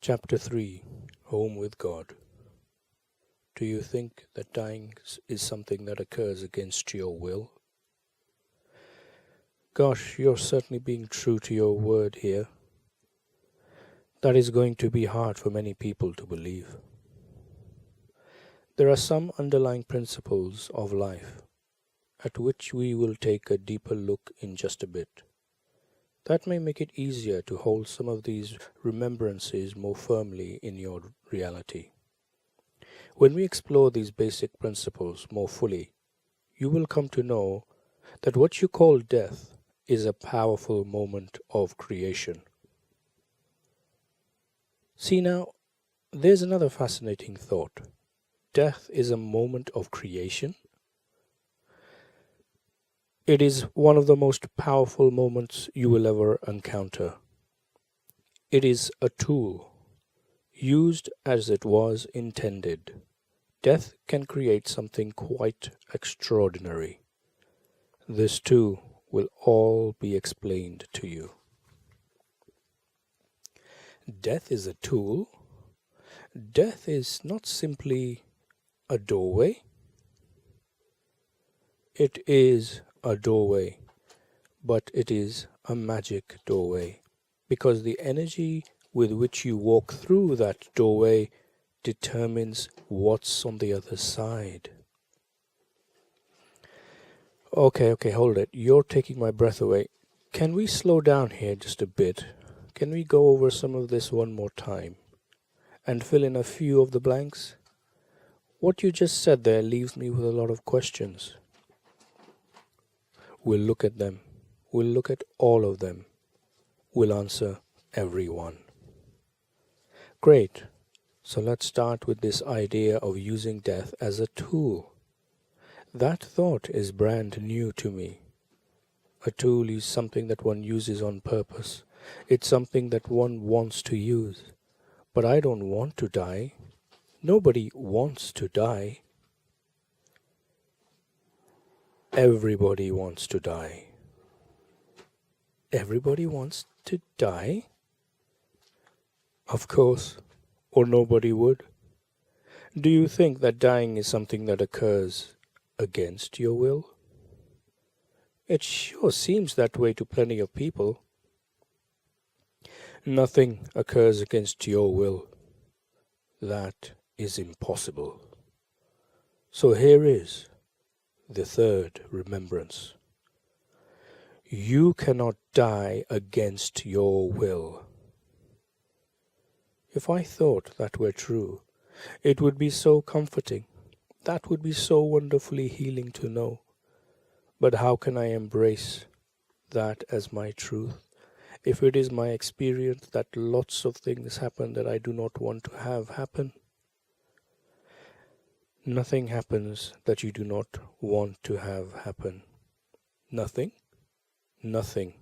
Chapter 3 Home with God. Do you think that dying is something that occurs against your will? Gosh, you're certainly being true to your word here. That is going to be hard for many people to believe. There are some underlying principles of life at which we will take a deeper look in just a bit. That may make it easier to hold some of these remembrances more firmly in your reality. When we explore these basic principles more fully, you will come to know that what you call death is a powerful moment of creation. See now, there's another fascinating thought. Death is a moment of creation. It is one of the most powerful moments you will ever encounter. It is a tool, used as it was intended. Death can create something quite extraordinary. This too will all be explained to you. Death is a tool. Death is not simply a doorway. It is a doorway, but it is a magic doorway, because the energy with which you walk through that doorway determines what's on the other side. Okay, hold it. You're taking my breath away. Can we slow down here just a bit? Can we go over some of this one more time and fill in a few of the blanks? What you just said there leaves me with a lot of questions. We'll look at them. We'll look at all of them. We'll answer every one. Great. So let's start with this idea of using death as a tool. That thought is brand new to me. A tool is something that one uses on purpose. It's something that one wants to use. But I don't want to die. Nobody wants to die. Everybody wants to die. Everybody wants to die? Of course, or nobody would. Do you think that dying is something that occurs against your will? It sure seems that way to plenty of people. Nothing occurs against your will. That is impossible. So here is the third remembrance. You cannot die against your will. If I thought that were true, it would be so comforting. That would be so wonderfully healing to know. But how can I embrace that as my truth if it is my experience that lots of things happen that I do not want to have happen? Nothing happens that you do not want to have happen. Nothing? Nothing.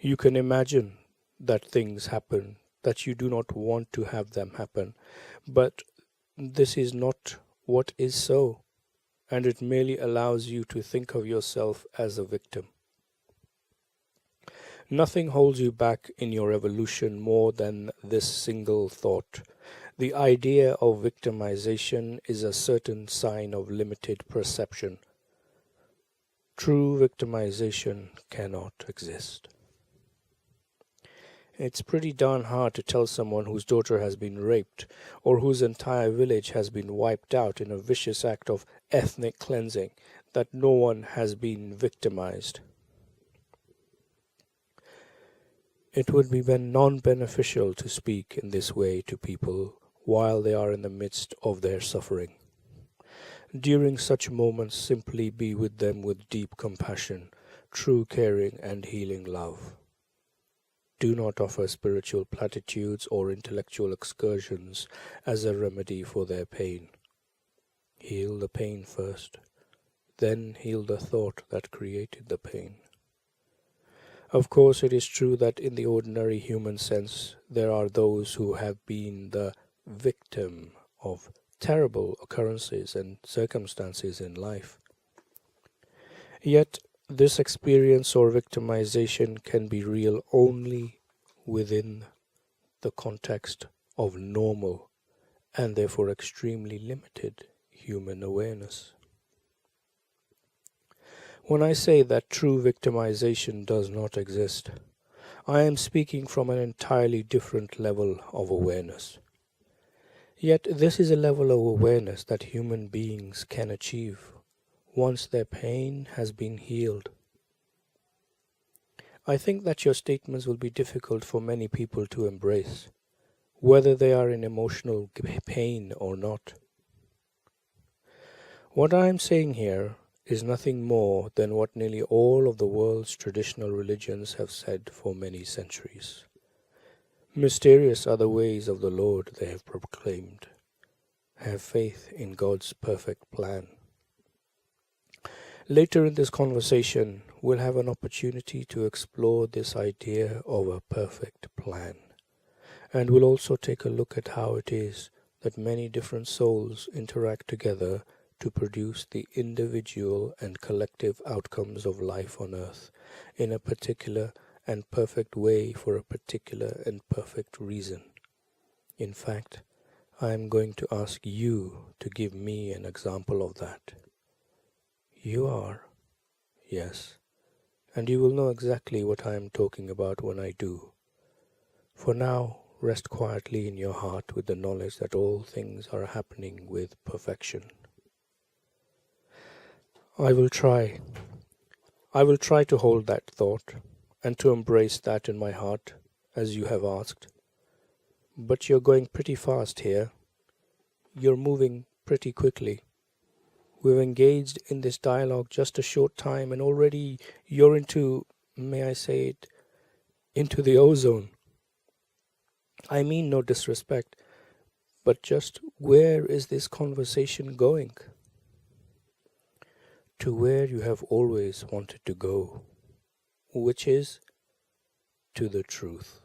You can imagine that things happen that you do not want to have them happen, but this is not what is so, and it merely allows you to think of yourself as a victim. Nothing holds you back in your evolution more than this single thought. The idea of victimization is a certain sign of limited perception. True victimization cannot exist. It's pretty darn hard to tell someone whose daughter has been raped or whose entire village has been wiped out in a vicious act of ethnic cleansing that no one has been victimized. It would be non-beneficial to speak in this way to people while they are in the midst of their suffering. During such moments, simply be with them with deep compassion, true caring and healing love. Do not offer spiritual platitudes or intellectual excursions as a remedy for their pain. Heal the pain first, then heal the thought that created the pain. Of course, it is true that in the ordinary human sense, there are those who have been the victim of terrible occurrences and circumstances in life. Yet, this experience or victimization can be real only within the context of normal and therefore extremely limited human awareness. When I say that true victimization does not exist, I am speaking from an entirely different level of awareness. Yet this is a level of awareness that human beings can achieve once their pain has been healed. I think that your statements will be difficult for many people to embrace, whether they are in emotional pain or not. What I am saying here is nothing more than what nearly all of the world's traditional religions have said for many centuries. Mysterious are the ways of the Lord, they have proclaimed. Have faith in God's perfect plan. Later in this conversation, we'll have an opportunity to explore this idea of a perfect plan. And we'll also take a look at how it is that many different souls interact together to produce the individual and collective outcomes of life on earth in a particular and perfect way for a particular and perfect reason. In fact, I am going to ask you to give me an example of that. You are, yes, and you will know exactly what I am talking about when I do. For now, rest quietly in your heart with the knowledge that all things are happening with perfection. I will try to hold that thought and to embrace that in my heart, as you have asked. But you're going pretty fast here. You're moving pretty quickly. We've engaged in this dialogue just a short time and already you're into, may I say it, into the ozone. I mean no disrespect, but just where is this conversation going? To where you have always wanted to go, which is to the truth.